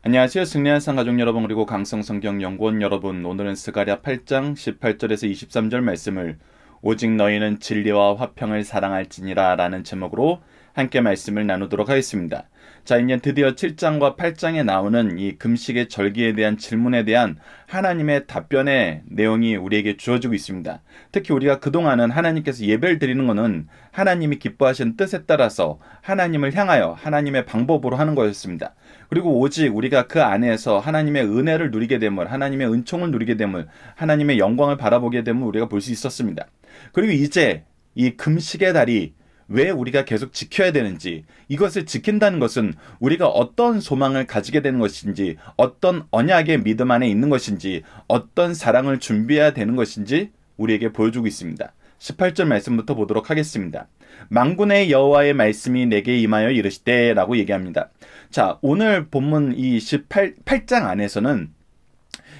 안녕하세요. 승리한 상가족 여러분 그리고 강성성경연구원 여러분, 오늘은 스가랴 8장 18절에서 23절 말씀을 오직 너희는 진리와 화평을 사랑할지니라 라는 제목으로 함께 말씀을 나누도록 하겠습니다. 자, 이제 드디어 7장과 8장에 나오는 이 금식의 절기에 대한 질문에 대한 하나님의 답변의 내용이 우리에게 주어지고 있습니다. 특히 우리가 그동안은 하나님께서 예배를 드리는 것은 하나님이 기뻐하시는 뜻에 따라서 하나님을 향하여 하나님의 방법으로 하는 거였습니다. 그리고 오직 우리가 그 안에서 하나님의 은혜를 누리게 됨을, 하나님의 은총을 누리게 됨을, 하나님의 영광을 바라보게 됨을 우리가 볼 수 있었습니다. 그리고 이제 이 금식의 달이 왜 우리가 계속 지켜야 되는지, 이것을 지킨다는 것은 우리가 어떤 소망을 가지게 되는 것인지, 어떤 언약의 믿음 안에 있는 것인지, 어떤 사랑을 준비해야 되는 것인지 우리에게 보여주고 있습니다. 18절 말씀부터 보도록 하겠습니다. 만군의 여호와의 말씀이 내게 임하여 이르시되 라고 얘기합니다. 자, 오늘 본문 이 18장 안에서는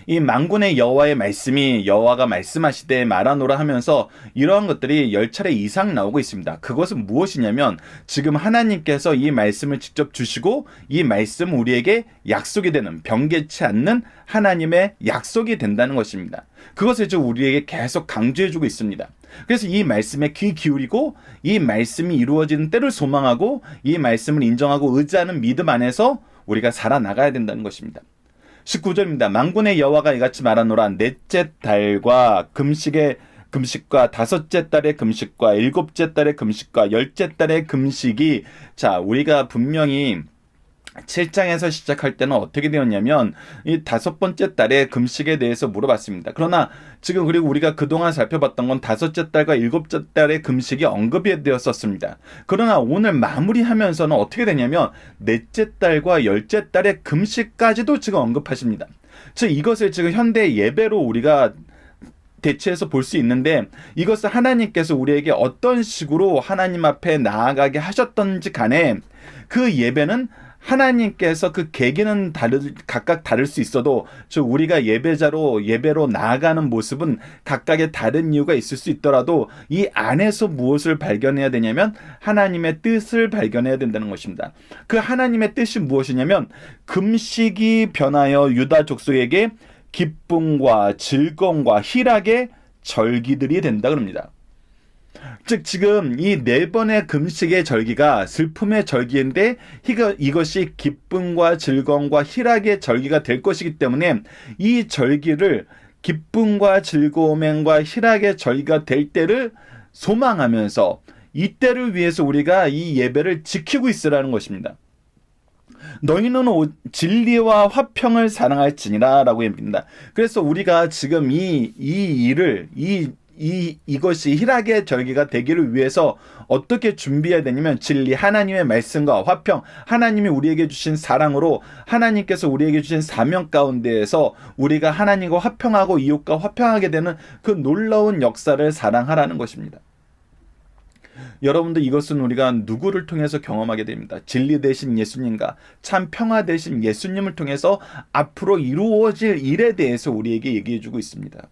이 만군의 여호와의 말씀이 여호와가 말씀하시되 말하노라 하면서 이러한 것들이 10차례 이상 나오고 있습니다. 그것은 무엇이냐면 지금 하나님께서 이 말씀을 직접 주시고 이 말씀 우리에게 약속이 되는, 변개치 않는 하나님의 약속이 된다는 것입니다. 그것을 지금 우리에게 계속 강조해주고 있습니다. 그래서 이 말씀에 귀 기울이고 이 말씀이 이루어지는 때를 소망하고 이 말씀을 인정하고 의지하는 믿음 안에서 우리가 살아나가야 된다는 것입니다. 19절입니다. 만군의 여호와가 이같이 말하노라. 넷째 달과 금식과 다섯째 달의 금식과 일곱째 달의 금식과 열째 달의 금식이, 자, 우리가 분명히 7장에서 시작할 때는 어떻게 되었냐면 이 다섯 번째 달의 금식에 대해서 물어봤습니다. 그러나 지금 그리고 우리가 그동안 살펴봤던 건 다섯째 달과 일곱째 달의 금식이 언급이 되었었습니다. 그러나 오늘 마무리하면서는 어떻게 되냐면 넷째 달과 열째 달의 금식까지도 지금 언급하십니다. 즉 이것을 지금 현대 예배로 우리가 대체해서 볼 수 있는데, 이것을 하나님께서 우리에게 어떤 식으로 하나님 앞에 나아가게 하셨던지 간에 그 예배는 하나님께서 그 계기는 각각 다를 수 있어도 우리가 예배로 나아가는 모습은 각각의 다른 이유가 있을 수 있더라도 이 안에서 무엇을 발견해야 되냐면 하나님의 뜻을 발견해야 된다는 것입니다. 그 하나님의 뜻이 무엇이냐면 금식이 변하여 유다 족속에게 기쁨과 즐거움과 희락의 절기들이 된다 그럽니다. 즉 지금 이 네 번의 금식의 절기가 슬픔의 절기인데 이것이 기쁨과 즐거움과 희락의 절기가 될 것이기 때문에 이 절기를, 기쁨과 즐거움과 희락의 절기가 될 때를 소망하면서 이 때를 위해서 우리가 이 예배를 지키고 있으라는 것입니다. 너희는 진리와 화평을 사랑할지니라 라고 합니다. 그래서 우리가 지금 이것이 희락의 절기가 되기를 위해서 어떻게 준비해야 되냐면 진리, 하나님의 말씀과 화평, 하나님이 우리에게 주신 사랑으로 하나님께서 우리에게 주신 사명 가운데에서 우리가 하나님과 화평하고 이웃과 화평하게 되는 그 놀라운 역사를 사랑하라는 것입니다. 여러분들, 이것은 우리가 누구를 통해서 경험하게 됩니다. 진리 되신 예수님과 참 평화 되신 예수님을 통해서 앞으로 이루어질 일에 대해서 우리에게 얘기해주고 있습니다.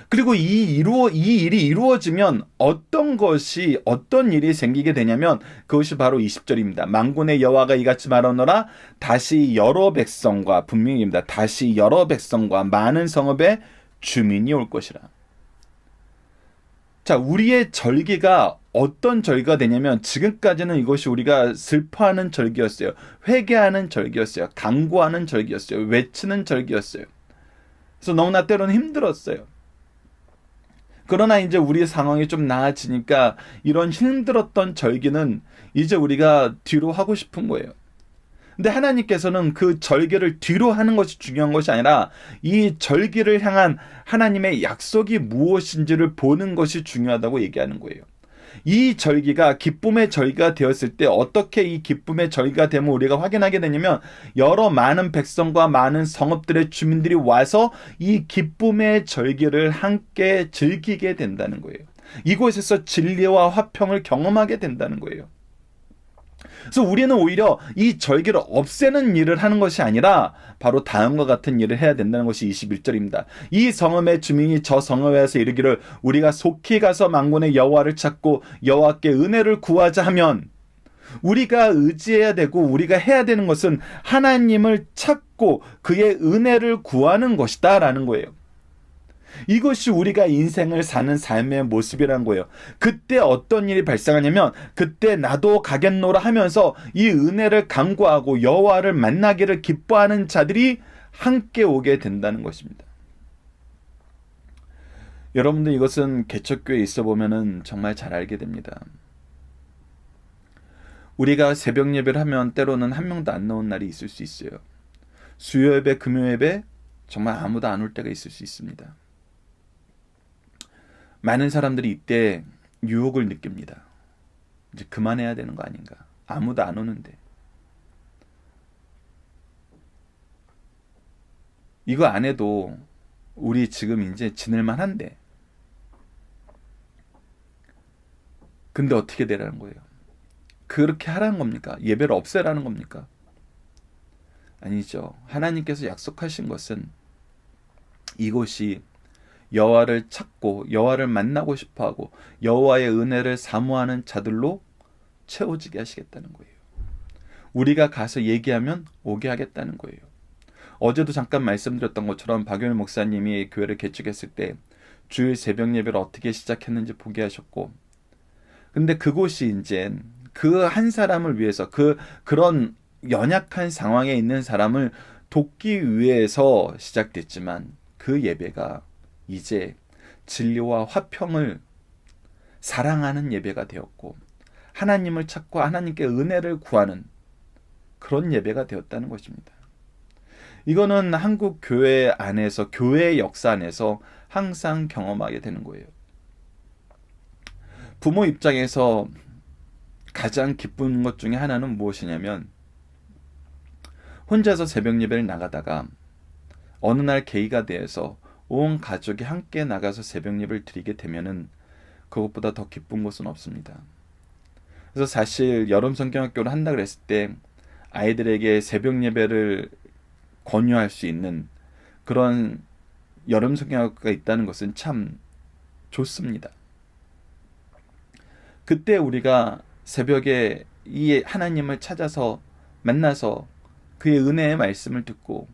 그리고 이 일이 이루어지면 어떤 일이 생기게 되냐면 그것이 바로 20절입니다. 만군의 여호와가 이같이 말하노라. 다시 여러 백성과, 분명히입니다. 다시 여러 백성과 많은 성읍에 주민이 올 것이라. 자, 우리의 절기가 어떤 절기가 되냐면 지금까지는 이것이 우리가 슬퍼하는 절기였어요. 회개하는 절기였어요. 간구하는 절기였어요. 외치는 절기였어요. 그래서 너무나 때로는 힘들었어요. 그러나 이제 우리의 상황이 좀 나아지니까 이런 힘들었던 절기는 이제 우리가 뒤로 하고 싶은 거예요. 근데 하나님께서는 그 절기를 뒤로 하는 것이 중요한 것이 아니라 이 절기를 향한 하나님의 약속이 무엇인지를 보는 것이 중요하다고 얘기하는 거예요. 이 절기가 기쁨의 절기가 되었을 때 어떻게 이 기쁨의 절기가 되면 우리가 확인하게 되냐면 여러 많은 백성과 많은 성읍들의 주민들이 와서 이 기쁨의 절기를 함께 즐기게 된다는 거예요. 이곳에서 진리와 화평을 경험하게 된다는 거예요. 그래서 우리는 오히려 이 절기를 없애는 일을 하는 것이 아니라 바로 다음과 같은 일을 해야 된다는 것이 21절입니다. 이 성읍의 주민이 저 성읍에 와서 이르기를 우리가 속히 가서 만군의 여호와를 찾고 여호와께 은혜를 구하자 하면 우리가 의지해야 되고 우리가 해야 되는 것은 하나님을 찾고 그의 은혜를 구하는 것이다 라는 거예요. 이것이 우리가 인생을 사는 삶의 모습이란 거예요. 그때 어떤 일이 발생하냐면 그때 나도 가겠노라 하면서 이 은혜를 간구하고 여호와를 만나기를 기뻐하는 자들이 함께 오게 된다는 것입니다. 여러분들 이것은 개척교회에 있어 보면은 정말 잘 알게 됩니다. 우리가 새벽 예배를 하면 때로는 한 명도 안 나온 날이 있을 수 있어요. 수요 예배, 금요 예배 정말 아무도 안 올 때가 있을 수 있습니다. 많은 사람들이 이때 유혹을 느낍니다. 이제 그만해야 되는 거 아닌가. 아무도 안 오는데. 이거 안 해도 우리 지금 이제 지낼만 한데. 근데 어떻게 되라는 거예요? 그렇게 하라는 겁니까? 예배를 없애라는 겁니까? 아니죠. 하나님께서 약속하신 것은 이곳이 여호와를 찾고 여호와를 만나고 싶어하고 여호와의 은혜를 사모하는 자들로 채워지게 하시겠다는 거예요. 우리가 가서 얘기하면 오게 하겠다는 거예요. 어제도 잠깐 말씀드렸던 것처럼 박윤일 목사님이 교회를 개척했을 때 주일 새벽 예배를 어떻게 시작했는지 보게 하셨고, 근데 그곳이 이제 그 한 사람을 위해서 그런 연약한 상황에 있는 사람을 돕기 위해서 시작됐지만 그 예배가 이제 진리와 화평을 사랑하는 예배가 되었고 하나님을 찾고 하나님께 은혜를 구하는 그런 예배가 되었다는 것입니다. 이거는 한국 교회 안에서 교회의 역사 안에서 항상 경험하게 되는 거예요. 부모 입장에서 가장 기쁜 것 중에 하나는 무엇이냐면 혼자서 새벽 예배를 나가다가 어느 날 계기가 돼서 온 가족이 함께 나가서 새벽 예배를 드리게 되면은 그것보다 더 기쁜 것은 없습니다. 그래서 사실 여름 성경학교를 한다 그랬을 때 아이들에게 새벽 예배를 권유할 수 있는 그런 여름 성경학교가 있다는 것은 참 좋습니다. 그때 우리가 새벽에 이 하나님을 찾아서 만나서 그의 은혜의 말씀을 듣고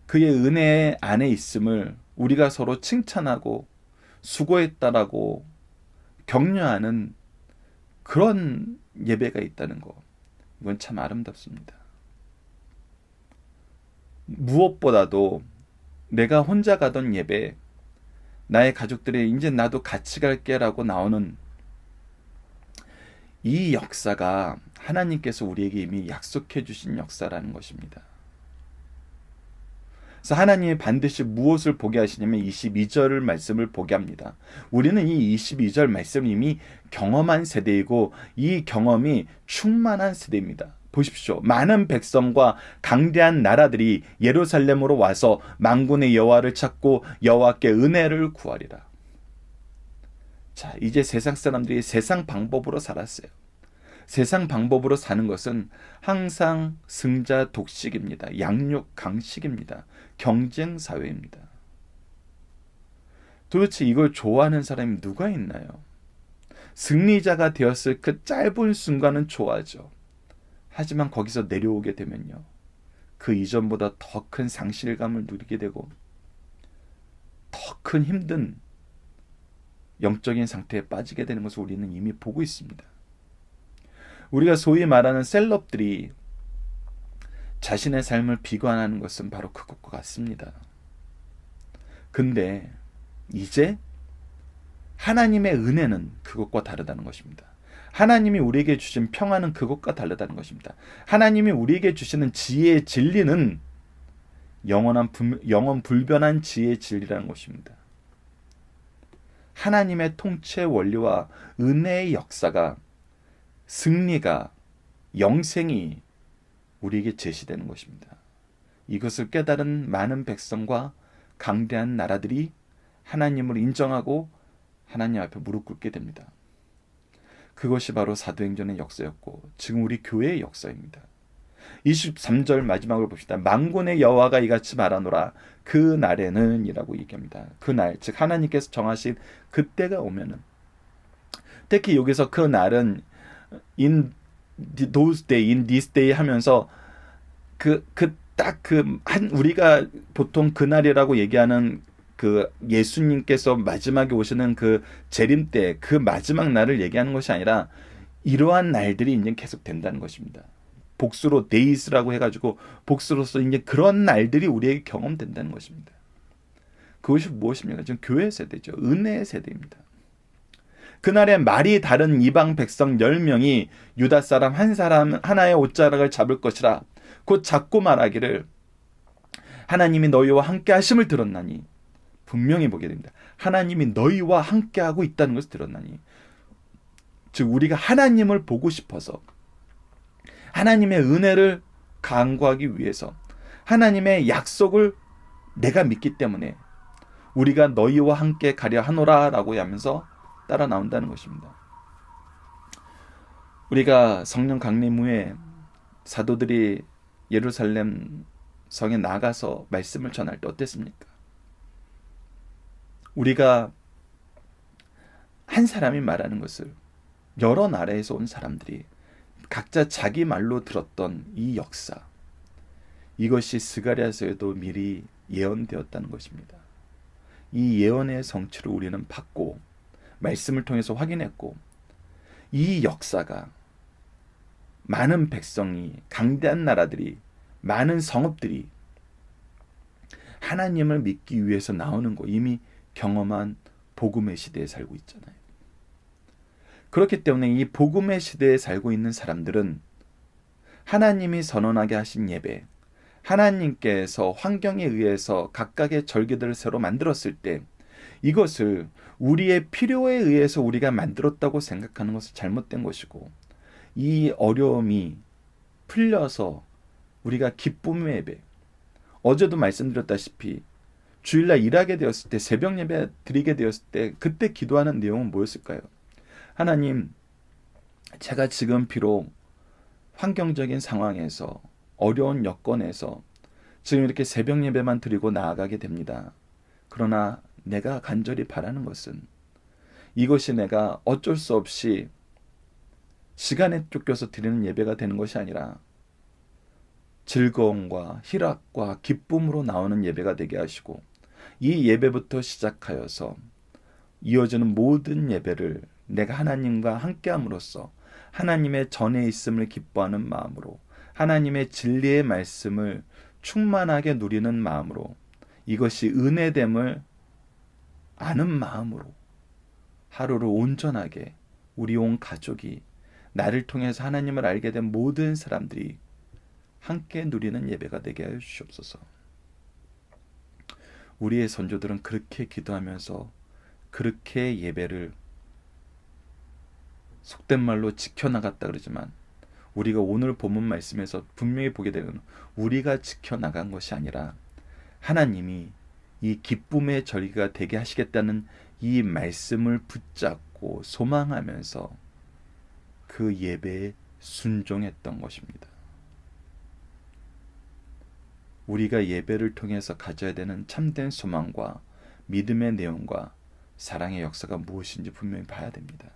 그의 은혜 안에 있음을 우리가 서로 칭찬하고 수고했다라고 격려하는 그런 예배가 있다는 거. 이건 참 아름답습니다. 무엇보다도 내가 혼자 가던 예배, 나의 가족들이 이제 나도 같이 갈게라고 나오는 이 역사가 하나님께서 우리에게 이미 약속해 주신 역사라는 것입니다. 그래서 하나님이 반드시 무엇을 보게 하시냐면 22절 말씀을 보게 합니다. 우리는 이 22절 말씀을 이미 경험한 세대이고 이 경험이 충만한 세대입니다. 보십시오. 많은 백성과 강대한 나라들이 예루살렘으로 와서 만군의 여호와를 찾고 여호와께 은혜를 구하리라. 자, 이제 세상 사람들이 세상 방법으로 살았어요. 세상 방법으로 사는 것은 항상 승자 독식입니다. 양육 강식입니다. 경쟁 사회입니다. 도대체 이걸 좋아하는 사람이 누가 있나요? 승리자가 되었을 그 짧은 순간은 좋아하죠. 하지만 거기서 내려오게 되면요, 그 이전보다 더 큰 상실감을 누리게 되고 더 큰 힘든 영적인 상태에 빠지게 되는 것을 우리는 이미 보고 있습니다. 우리가 소위 말하는 셀럽들이 자신의 삶을 비관하는 것은 바로 그것과 같습니다. 근데 이제 하나님의 은혜는 그것과 다르다는 것입니다. 하나님이 우리에게 주신 평안은 그것과 다르다는 것입니다. 하나님이 우리에게 주시는 지혜의 진리는 영원 불변한 지혜의 진리라는 것입니다. 하나님의 통치 원리와 은혜의 역사가, 승리가, 영생이 우리에게 제시되는 것입니다. 이것을 깨달은 많은 백성과 강대한 나라들이 하나님을 인정하고 하나님 앞에 무릎 꿇게 됩니다. 그것이 바로 사도행전의 역사였고 지금 우리 교회의 역사입니다. 23절 마지막을 봅시다. 만군의 여호와가 이같이 말하노라. 그 날에는 이라고 얘기합니다. 그 날, 즉 하나님께서 정하신 그때가 오면은, 특히 여기서 그 날은 in those day, in this day 하면서 우리가 보통 그날이라고 얘기하는 그 예수님께서 마지막에 오시는 그 재림 때 그 마지막 날을 얘기하는 것이 아니라 이러한 날들이 이제 계속 된다는 것입니다. 복수로 days라고 해가지고 복수로서 이제 그런 날들이 우리에게 경험된다는 것입니다. 그것이 무엇입니까? 지금 교회 세대죠. 은혜의 세대입니다. 그날에 말이 다른 이방 백성 10명이 유다 사람 한 사람 하나의 옷자락을 잡을 것이라 곧 잡고 말하기를 하나님이 너희와 함께 하심을 들었나니 분명히 보게 됩니다. 하나님이 너희와 함께하고 있다는 것을 들었나니 즉 우리가 하나님을 보고 싶어서 하나님의 은혜를 간구하기 위해서 하나님의 약속을 내가 믿기 때문에 우리가 너희와 함께 가려 하노라 라고 하면서 따라 나온다는 것입니다. 우리가 성령 강림 후에 사도들이 예루살렘 성에 나가서 말씀을 전할 때 어땠습니까? 우리가 한 사람이 말하는 것을 여러 나라에서 온 사람들이 각자 자기 말로 들었던 이 역사, 이것이 스가랴서에도 미리 예언되었다는 것입니다. 이 예언의 성취를 우리는 받고 말씀을 통해서 확인했고 이 역사가 많은 백성이 강대한 나라들이 많은 성읍들이 하나님을 믿기 위해서 나오는 거 이미 경험한 복음의 시대에 살고 있잖아요. 그렇기 때문에 이 복음의 시대에 살고 있는 사람들은 하나님이 선언하게 하신 예배, 하나님께서 환경에 의해서 각각의 절기들을 새로 만들었을 때 이것을 우리의 필요에 의해서 우리가 만들었다고 생각하는 것은 잘못된 것이고 이 어려움이 풀려서 우리가 기쁨의 예배, 어제도 말씀드렸다시피 주일날 일하게 되었을 때 새벽 예배 드리게 되었을 때 그때 기도하는 내용은 뭐였을까요? 하나님, 제가 지금 비록 환경적인 상황에서 어려운 여건에서 지금 이렇게 새벽 예배만 드리고 나아가게 됩니다. 그러나 내가 간절히 바라는 것은 이것이 내가 어쩔 수 없이 시간에 쫓겨서 드리는 예배가 되는 것이 아니라 즐거움과 희락과 기쁨으로 나오는 예배가 되게 하시고 이 예배부터 시작하여서 이어지는 모든 예배를 내가 하나님과 함께함으로써 하나님의 전에 있음을 기뻐하는 마음으로 하나님의 진리의 말씀을 충만하게 누리는 마음으로 이것이 은혜됨을 아는 마음으로 하루를 온전하게 우리 온 가족이 나를 통해서 하나님을 알게 된 모든 사람들이 함께 누리는 예배가 되게 하여 주시옵소서. 우리의 선조들은 그렇게 기도하면서 그렇게 예배를 속된 말로 지켜나갔다 그러지만 우리가 오늘 본문 말씀에서 분명히 보게 되는 우리가 지켜나간 것이 아니라 하나님이 이 기쁨의 절기가 되게 하시겠다는 이 말씀을 붙잡고 소망하면서 그 예배에 순종했던 것입니다. 우리가 예배를 통해서 가져야 되는 참된 소망과 믿음의 내용과 사랑의 역사가 무엇인지 분명히 봐야 됩니다.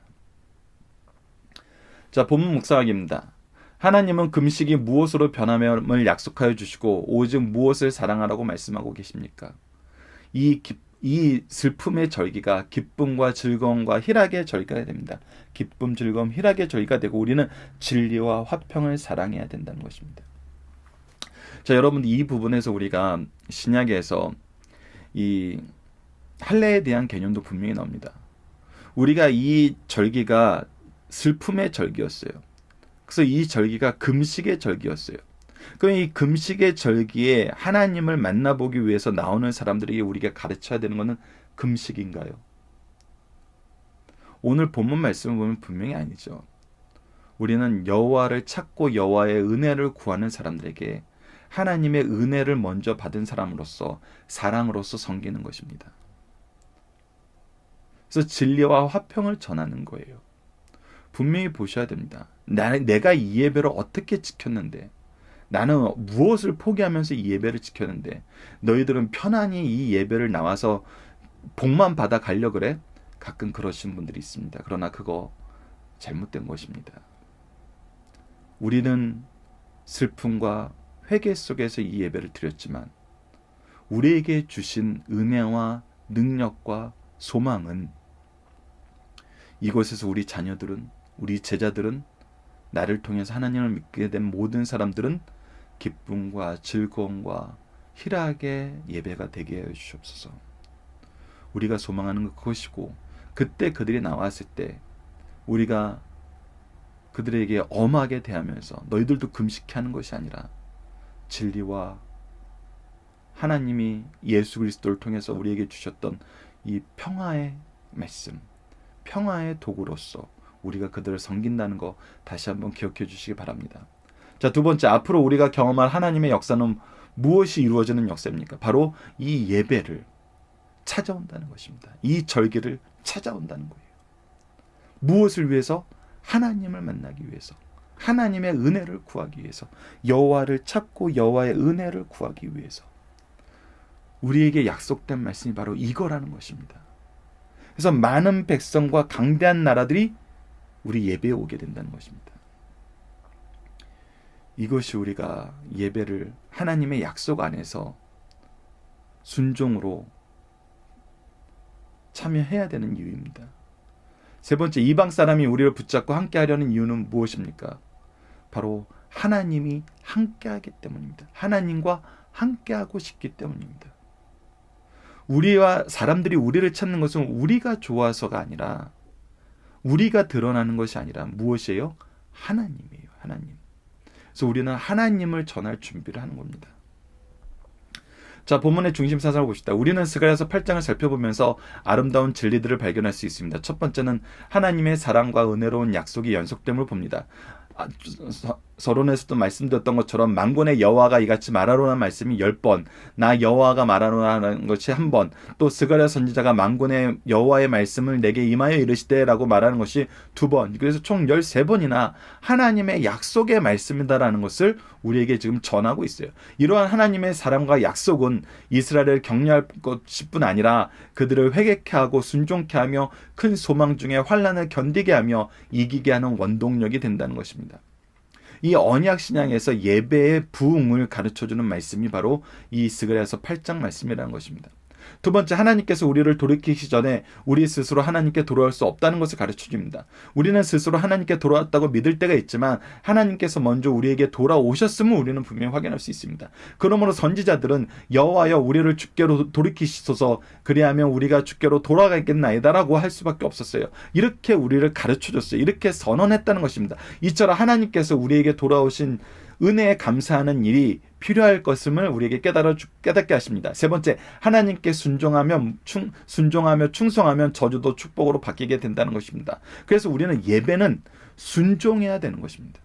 자, 본문 묵상하기입니다. 하나님은 금식이 무엇으로 변함을 약속하여 주시고 오직 무엇을 사랑하라고 말씀하고 계십니까? 이 슬픔의 절기가 기쁨과 즐거움과 희락의 절기가 됩니다. 기쁨, 즐거움, 희락의 절기가 되고 우리는 진리와 화평을 사랑해야 된다는 것입니다. 자, 여러분 이 부분에서 우리가 신약에서 이 할례에 대한 개념도 분명히 나옵니다. 우리가 이 절기가 슬픔의 절기였어요. 그래서 이 절기가 금식의 절기였어요. 그럼 이 금식의 절기에 하나님을 만나보기 위해서 나오는 사람들에게 우리가 가르쳐야 되는 것은 금식인가요? 오늘 본문 말씀을 보면 분명히 아니죠. 우리는 여호와를 찾고 여호와의 은혜를 구하는 사람들에게 하나님의 은혜를 먼저 받은 사람으로서 사랑으로서 섬기는 것입니다. 그래서 진리와 화평을 전하는 거예요. 분명히 보셔야 됩니다. 내가 이 예배를 어떻게 지켰는데 나는 무엇을 포기하면서 이 예배를 지켰는데 너희들은 편안히 이 예배를 나와서 복만 받아 가려 그래? 가끔 그러신 분들이 있습니다. 그러나 그거 잘못된 것입니다. 우리는 슬픔과 회개 속에서 이 예배를 드렸지만 우리에게 주신 은혜와 능력과 소망은 이곳에서 우리 자녀들은, 우리 제자들은, 나를 통해서 하나님을 믿게 된 모든 사람들은 기쁨과 즐거움과 희락의 예배가 되게 해 주시옵소서. 우리가 소망하는 것 그것이고, 그때 그들이 나왔을 때 우리가 그들에게 엄하게 대하면서 너희들도 금식케 하는 것이 아니라 진리와 하나님이 예수 그리스도를 통해서 우리에게 주셨던 이 평화의 말씀, 평화의 도구로서 우리가 그들을 섬긴다는 거 다시 한번 기억해 주시기 바랍니다. 자, 두 번째, 앞으로 우리가 경험할 하나님의 역사는 무엇이 이루어지는 역사입니까? 바로 이 예배를 찾아온다는 것입니다. 이 절기를 찾아온다는 거예요. 무엇을 위해서? 하나님을 만나기 위해서, 하나님의 은혜를 구하기 위해서, 여호와를 찾고 여호와의 은혜를 구하기 위해서. 우리에게 약속된 말씀이 바로 이거라는 것입니다. 그래서 많은 백성과 강대한 나라들이 우리 예배에 오게 된다는 것입니다. 이것이 우리가 예배를 하나님의 약속 안에서 순종으로 참여해야 되는 이유입니다. 세 번째, 이방 사람이 우리를 붙잡고 함께 하려는 이유는 무엇입니까? 바로 하나님이 함께하기 때문입니다. 하나님과 함께하고 싶기 때문입니다. 우리와 사람들이 우리를 찾는 것은 우리가 좋아서가 아니라, 우리가 드러나는 것이 아니라 무엇이에요? 하나님이에요. 하나님. 그래서 우리는 하나님을 전할 준비를 하는 겁니다. 자, 본문의 중심 사상을 봅시다. 우리는 스가랴서 8장을 살펴보면서 아름다운 진리들을 발견할 수 있습니다. 첫 번째는 하나님의 사랑과 은혜로운 약속이 연속됨을 봅니다. 서론에서도 말씀드렸던 것처럼 만군의 여호와가 이같이 말하노라는 말씀이 10번, 나 여호와가 말하노라는 것이 1번, 또 스가랴 선지자가 만군의 여호와의 말씀을 내게 임하여 이르시되 라고 말하는 것이 2번, 그래서 총 13번이나 하나님의 약속의 말씀이다라는 것을 우리에게 지금 전하고 있어요. 이러한 하나님의 사랑과 약속은 이스라엘을 격려할 것뿐 아니라 그들을 회개케 하고 순종케 하며 큰 소망 중에 환난을 견디게 하며 이기게 하는 원동력이 된다는 것입니다. 이 언약 신앙에서 예배의 부흥을 가르쳐주는 말씀이 바로 이 스가랴서 8장 말씀이라는 것입니다. 두 번째, 하나님께서 우리를 돌이키기 전에 우리 스스로 하나님께 돌아올 수 없다는 것을 가르쳐줍니다. 우리는 스스로 하나님께 돌아왔다고 믿을 때가 있지만 하나님께서 먼저 우리에게 돌아오셨음을 우리는 분명히 확인할 수 있습니다. 그러므로 선지자들은 여호와여 우리를 주께로 돌이키시소서, 그리하면 우리가 주께로 돌아가겠나이다라고 할 수밖에 없었어요. 이렇게 우리를 가르쳐줬어요. 이렇게 선언했다는 것입니다. 이처럼 하나님께서 우리에게 돌아오신 은혜에 감사하는 일이 필요할 것임을 우리에게 깨닫게 하십니다. 세 번째, 하나님께 순종하며 충성하면 저주도 축복으로 바뀌게 된다는 것입니다. 그래서 우리는 예배는 순종해야 되는 것입니다.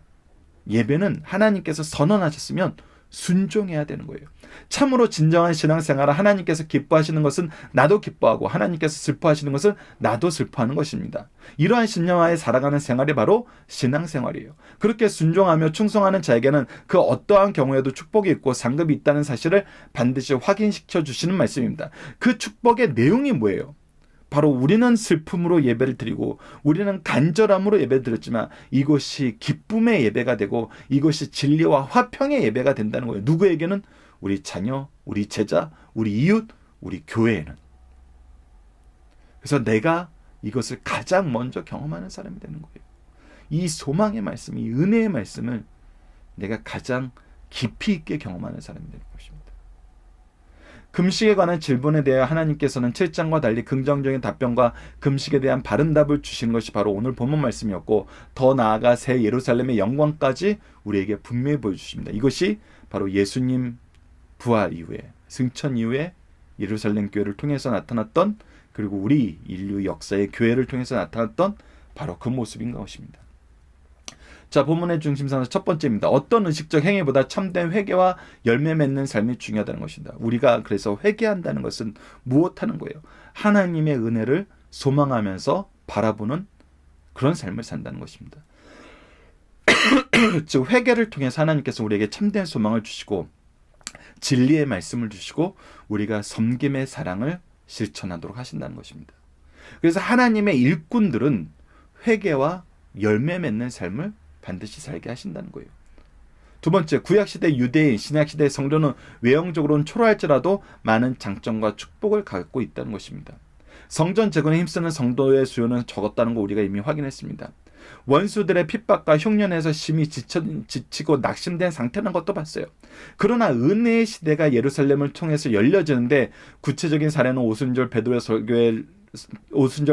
예배는 하나님께서 선언하셨으면 순종해야 되는 거예요. 참으로 진정한 신앙생활을 하나님께서 기뻐하시는 것은 나도 기뻐하고 하나님께서 슬퍼하시는 것은 나도 슬퍼하는 것입니다. 이러한 신념하에 살아가는 생활이 바로 신앙생활이에요. 그렇게 순종하며 충성하는 자에게는 그 어떠한 경우에도 축복이 있고 상급이 있다는 사실을 반드시 확인시켜 주시는 말씀입니다. 그 축복의 내용이 뭐예요? 바로 우리는 슬픔으로 예배를 드리고 우리는 간절함으로 예배를 드렸지만 이것이 기쁨의 예배가 되고 이것이 진리와 화평의 예배가 된다는 거예요. 누구에게는? 우리 자녀, 우리 제자, 우리 이웃, 우리 교회에는. 그래서 내가 이것을 가장 먼저 경험하는 사람이 되는 거예요. 이 소망의 말씀, 이 은혜의 말씀을 내가 가장 깊이 있게 경험하는 사람이 되는 것입니다. 금식에 관한 질문에 대해 하나님께서는 7장과 달리 긍정적인 답변과 금식에 대한 바른 답을 주시는 것이 바로 오늘 본문 말씀이었고, 더 나아가 새 예루살렘의 영광까지 우리에게 분명히 보여주십니다. 이것이 바로 예수님 부활 이후에, 승천 이후에 예루살렘 교회를 통해서 나타났던, 그리고 우리 인류 역사의 교회를 통해서 나타났던 바로 그 모습인 것입니다. 자, 본문의 중심사는 첫 번째입니다. 어떤 의식적 행위보다 참된 회개와 열매 맺는 삶이 중요하다는 것입니다. 우리가 그래서 회개한다는 것은 무엇하는 거예요? 하나님의 은혜를 소망하면서 바라보는 그런 삶을 산다는 것입니다. 즉 회개를 통해서 하나님께서 우리에게 참된 소망을 주시고 진리의 말씀을 주시고 우리가 섬김의 사랑을 실천하도록 하신다는 것입니다. 그래서 하나님의 일꾼들은 회개와 열매 맺는 삶을 반드시 살게 하신다는 거예요. 두 번째, 구약시대 유대인, 신약시대 성도는 외형적으로는 초라할지라도 많은 장점과 축복을 갖고 있다는 것입니다. 성전 재건에 힘쓰는 성도의 수요는 적었다는 거 우리가 이미 확인했습니다. 원수들의 핍박과 흉년에서 심히 지치고 낙심된 상태라는 것도 봤어요. 그러나 은혜의 시대가 예루살렘을 통해서 열려지는데 구체적인 사례는 오순절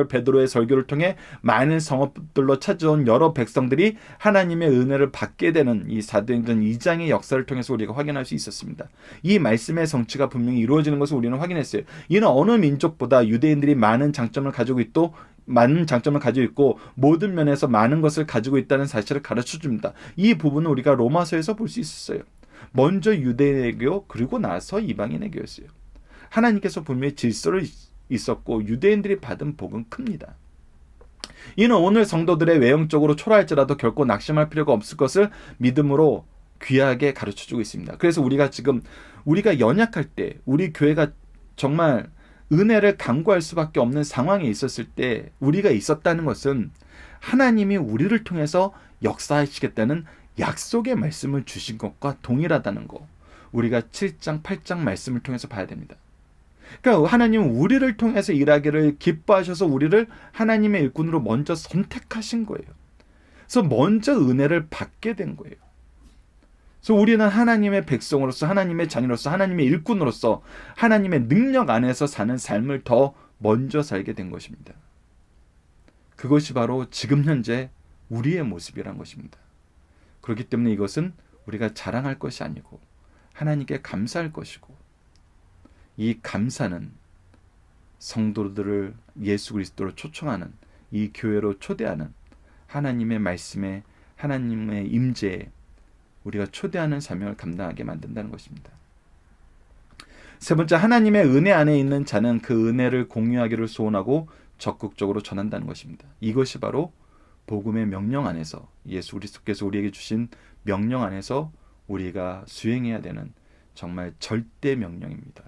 베드로의 설교를 통해 많은 성읍들로 찾아온 여러 백성들이 하나님의 은혜를 받게 되는 이 사도행전 2장의 역사를 통해서 우리가 확인할 수 있었습니다. 이 말씀의 성취가 분명히 이루어지는 것을 우리는 확인했어요. 이는 어느 민족보다 유대인들이 많은 장점을 가지고 있고 모든 면에서 많은 것을 가지고 있다는 사실을 가르쳐 줍니다. 이 부분은 우리가 로마서에서 볼 수 있었어요. 먼저 유대인에게요, 그리고 나서 이방인에게였어요. 하나님께서 분명히 질서를 있었고 유대인들이 받은 복은 큽니다. 이는 오늘 성도들의 외형적으로 초라할지라도 결코 낙심할 필요가 없을 것을 믿음으로 귀하게 가르쳐주고 있습니다. 그래서 우리가 연약할 때, 우리 교회가 정말 은혜를 간구할 수밖에 없는 상황에 있었을 때 우리가 있었다는 것은 하나님이 우리를 통해서 역사하시겠다는 약속의 말씀을 주신 것과 동일하다는 거, 우리가 7장, 8장 말씀을 통해서 봐야 됩니다. 그러니까 하나님은 우리를 통해서 일하기를 기뻐하셔서 우리를 하나님의 일꾼으로 먼저 선택하신 거예요. 그래서 먼저 은혜를 받게 된 거예요. 그래서 우리는 하나님의 백성으로서, 하나님의 자녀로서, 하나님의 일꾼으로서 하나님의 능력 안에서 사는 삶을 더 먼저 살게 된 것입니다. 그것이 바로 지금 현재 우리의 모습이란 것입니다. 그렇기 때문에 이것은 우리가 자랑할 것이 아니고 하나님께 감사할 것이고, 이 감사는 성도들을 예수 그리스도로 초청하는, 이 교회로 초대하는 하나님의 말씀에, 하나님의 임재에 우리가 초대하는 사명을 감당하게 만든다는 것입니다. 세 번째, 하나님의 은혜 안에 있는 자는 그 은혜를 공유하기를 소원하고 적극적으로 전한다는 것입니다. 이것이 바로 복음의 명령 안에서, 예수 그리스도께서 우리에게 주신 명령 안에서 우리가 수행해야 되는 정말 절대 명령입니다.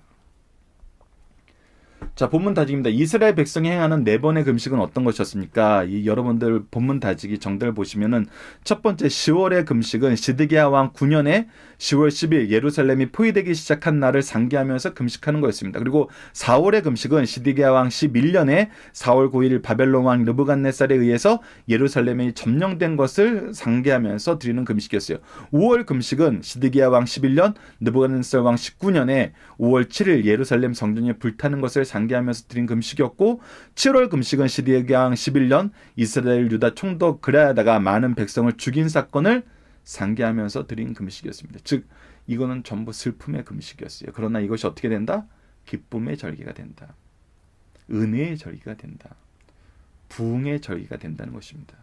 자, 본문 다짐입니다. 이스라엘 백성이 행하는 4번의 금식은 어떤 것이었습니까? 여러분들 본문 다지기 정대를 보시면은 첫 번째 10월의 금식은 시드기야 왕 9년에 10월 10일 예루살렘이 포위되기 시작한 날을 상기하면서 금식하는 거였습니다. 그리고 4월의 금식은 시드기야 왕 11년에 4월 9일 바벨론 왕 느부갓네살에 의해서 예루살렘이 점령된 것을 상기하면서 드리는 금식이었어요. 5월 금식은 시드기야 왕 11년, 느부갓네살 왕 19년에 5월 7일 예루살렘 성전이 불타는 것을 상기하면서 드린 금식이었고, 7월 금식은 시드기야 왕 11년 이스라엘 유다 총독 그라야다가 많은 백성을 죽인 사건을 상기하면서 드린 금식이었습니다. 즉 이거는 전부 슬픔의 금식이었어요. 그러나 이것이 어떻게 된다? 기쁨의 절기가 된다. 은혜의 절기가 된다. 부흥의 절기가 된다는 것입니다.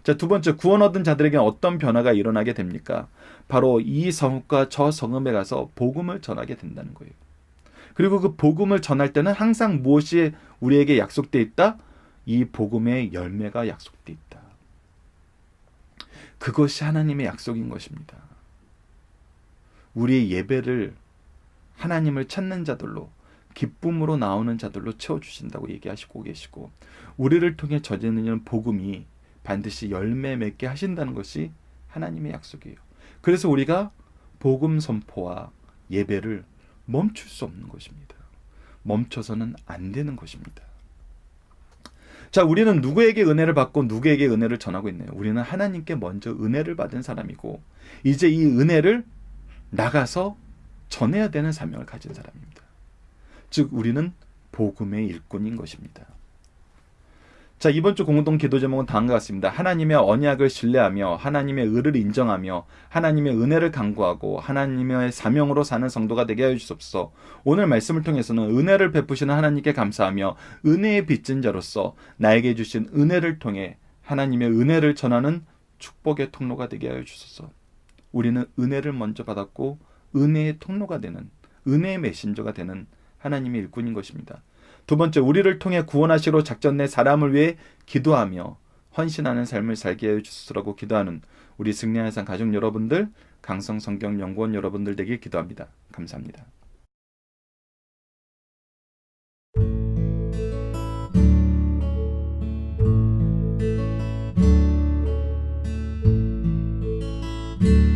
자, 두 번째, 구원 얻은 자들에게는 어떤 변화가 일어나게 됩니까? 바로 이 성읍과 저 성읍에 가서 복음을 전하게 된다는 거예요. 그리고 그 복음을 전할 때는 항상 무엇이 우리에게 약속되어 있다? 이 복음의 열매가 약속되어 있다. 그것이 하나님의 약속인 것입니다. 우리의 예배를 하나님을 찾는 자들로, 기쁨으로 나오는 자들로 채워주신다고 얘기하시고 계시고, 우리를 통해 전해지는 복음이 반드시 열매 맺게 하신다는 것이 하나님의 약속이에요. 그래서 우리가 복음 선포와 예배를 멈출 수 없는 것입니다. 멈춰서는 안 되는 것입니다. 자, 우리는 누구에게 은혜를 받고 누구에게 은혜를 전하고 있나요? 우리는 하나님께 먼저 은혜를 받은 사람이고, 이제 이 은혜를 나가서 전해야 되는 사명을 가진 사람입니다. 즉 우리는 복음의 일꾼인 것입니다. 자, 이번 주 공동 기도 제목은 다음과 같습니다. 하나님의 언약을 신뢰하며 하나님의 의를 인정하며 하나님의 은혜를 간구하고 하나님의 사명으로 사는 성도가 되게 하여 주옵소서. 오늘 말씀을 통해서는 은혜를 베푸시는 하나님께 감사하며 은혜의 빚진 자로서 나에게 주신 은혜를 통해 하나님의 은혜를 전하는 축복의 통로가 되게 하여 주소서. 우리는 은혜를 먼저 받았고 은혜의 통로가 되는, 은혜의 메신저가 되는 하나님의 일꾼인 것입니다. 두 번째, 우리를 통해 구원하시러 작전 내 사람을 위해 기도하며 헌신하는 삶을 살게 해 주시라고 기도하는 우리 승리의 산 가족 여러분들, 강성성경연구원 여러분들 되길 기도합니다. 감사합니다. 감사합니다.